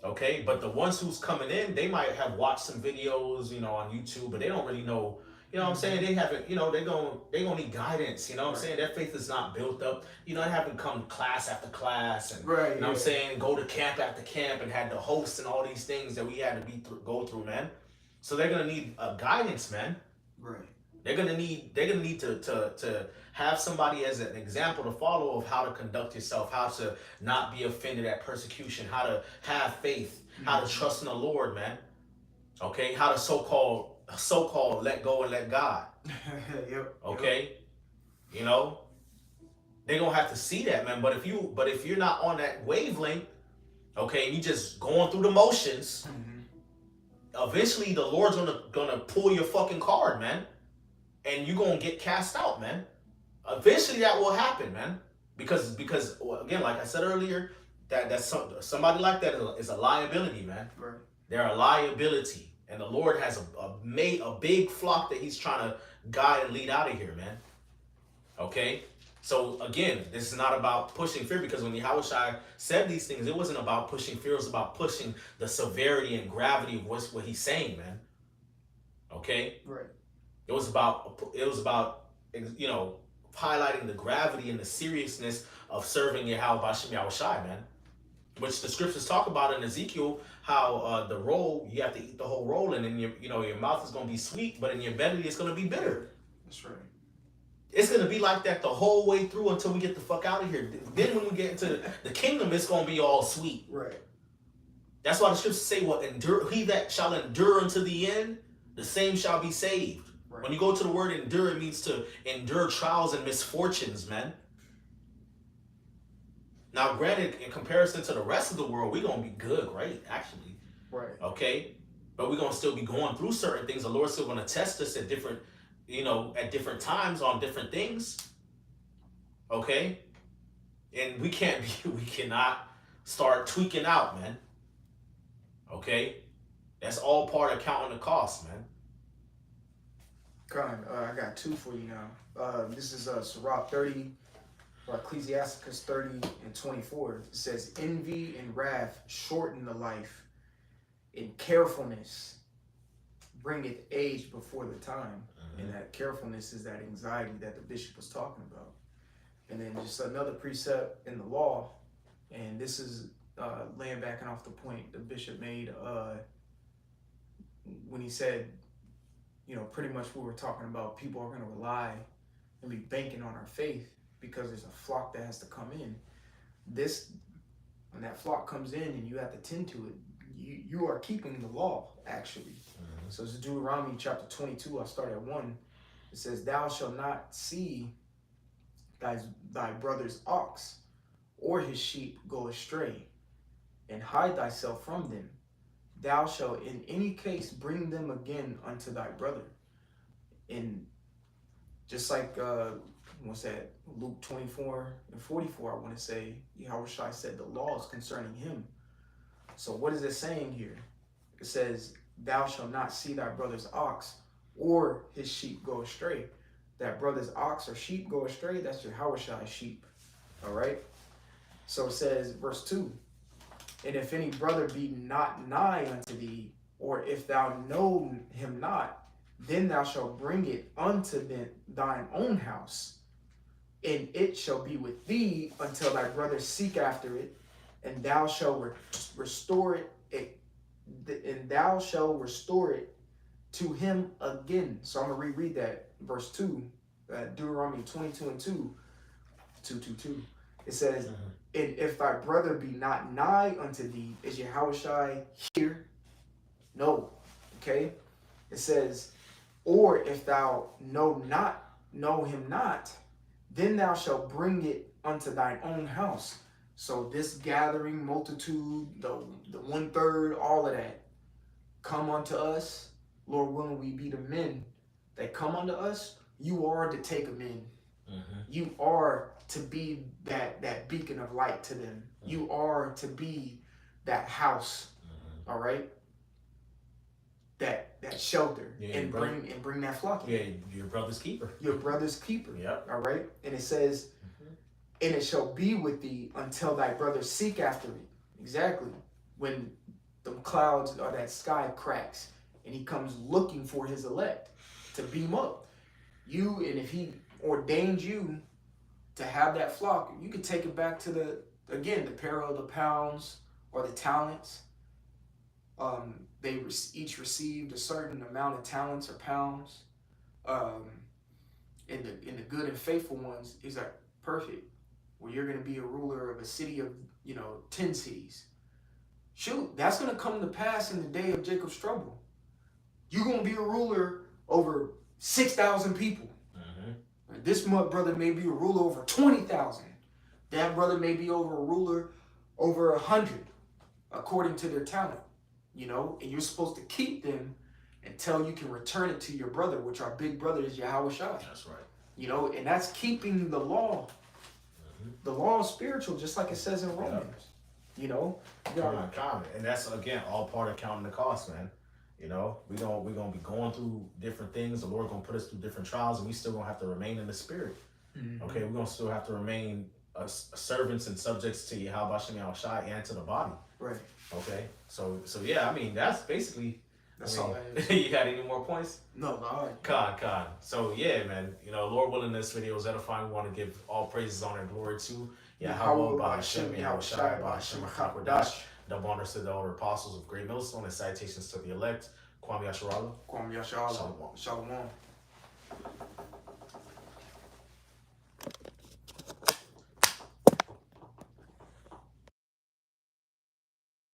Okay, but the ones who's coming in, they might have watched some videos, you know, on YouTube, but they don't really know, you know what I'm saying? They haven't, you know, they gonna need guidance, you know what I'm saying? Their faith is not built up. You know, they haven't come class after class and, right, you know what I'm saying, go to camp after camp and had the hosts and all these things that we had to go through, man. So they're gonna need guidance, man. Right. They're gonna need to have somebody as an example to follow of how to conduct yourself, how to not be offended at persecution, how to have faith, how to trust in the Lord, man. Okay, how to so-called let go and let God. Yep. Okay, you know, they're gonna have to see that, man. But if you're not on that wavelength, okay, and you just going through the motions, eventually the Lord's gonna pull your fucking card, man. And you're going to get cast out, man. Eventually that will happen, man. Because again, like I said earlier, that's somebody like that is a liability, man. Right. They're a liability. And the Lord has a big flock that he's trying to guide and lead out of here, man. Okay? So again, this is not about pushing fear, because when Yahushua said these things, it wasn't about pushing fear. It was about pushing the severity and gravity of what he's saying, man. Okay. Right. It was about highlighting the gravity and the seriousness of serving Yahweh Bashem Yahushai, man. Which the scriptures talk about in Ezekiel, how the roll, you have to eat the whole roll, and in your mouth is gonna be sweet, but in your belly it's gonna be bitter. That's right. It's gonna be like that the whole way through until we get the fuck out of here. Then when we get into the kingdom, it's gonna be all sweet. Right. That's why the scriptures say, "What endure? He that shall endure unto the end, the same shall be saved." Right. When you go to the word endure, it means to endure trials and misfortunes, man. Now, granted, in comparison to the rest of the world, we're gonna be good, right? Actually, right? Okay, but we're gonna still be going through certain things. The Lord's still gonna test us at different, at different times on different things. Okay, and we cannot start tweaking out, man. Okay, that's all part of counting the cost, man. I got two for you now. This is Sirach 30, or Ecclesiasticus 30 and 24. It says, envy and wrath shorten the life, and carefulness bringeth age before the time. Mm-hmm. And that carefulness is that anxiety that the bishop was talking about. And then just another precept in the law, and this is laying back and off the point the bishop made when he said, pretty much we were talking about people are going to rely and be banking on our faith because there's a flock that has to come in. When that flock comes in and you have to tend to it, you are keeping the law, actually. Mm-hmm. So it's Deuteronomy chapter 22, I'll start at 1. It says, thou shalt not see thy brother's ox or his sheep go astray, and hide thyself from them. Thou shalt in any case bring them again unto thy brother. And just like, what's that, Luke 24 and 44, I want to say, Yahushua said the law is concerning him. So what is it saying here? It says, thou shalt not see thy brother's ox or his sheep go astray. That brother's ox or sheep go astray, that's your Yahushua's sheep. All right? So it says, verse 2, and if any brother be not nigh unto thee, or if thou know him not, then thou shalt bring it unto thine own house, and it shall be with thee until thy brother seek after it, and thou shalt restore it, and thou shalt restore it to him again. So I'm going to reread that, verse 2, Deuteronomy 22 and 2. It says, and if thy brother be not nigh unto thee, is Yahushua here? No. Okay? It says, or if thou know him not, then thou shalt bring it unto thine own house. So this gathering, multitude, the 1/3, all of that, come unto us. Lord willing, we be the men that come unto us. You are to take them in. Mm-hmm. You are to be that beacon of light to them. Mm-hmm. You are to be that house. Mm-hmm. All right? That shelter, and bring that flock in. Yeah, your brother's keeper. Your brother's keeper. Yep. All right? And it says, and it shall be with thee until thy brother seek after it. Exactly. When the clouds or that sky cracks and he comes looking for his elect to beam up. And if he ordained you to have that flock, you could take it back to the parable of the pounds or the talents. They each received a certain amount of talents or pounds. And the good and faithful ones is like perfect, where you're going to be a ruler of a city of 10 cities. Shoot, that's going to come to pass in the day of Jacob's trouble. You're going to be a ruler over 6,000 people. Mm-hmm. This brother may be a ruler over 20,000. That brother may be a ruler over 100, according to their talent. And you're supposed to keep them until you can return it to your brother, which our big brother is Yahushua. That's right. And that's keeping the law. Mm-hmm. The law is spiritual, just like it says in Romans. Common. And that's, again, all part of counting the cost, man. We're gonna be going through different things. The Lord gonna put us through different trials, and we still gonna have to remain in the spirit. Okay, we're gonna still have to remain servants and subjects to Yahweh Shem Shai and to the body. Right. Okay, so yeah, I mean that's basically. That's all that is. You got any more points? No, no. Con. So yeah, man. Lord willing, this video is edifying. We want to give all praises, honor, and glory to Yahweh, Ba'Hashem, Yahweh Shai, Ba'Hashem, Hakwadash. Double honors to the older apostles of Great Millstone and salutations to the elect. Kwame Yasharala. Kwame Yasharala. Shalom. Shalom.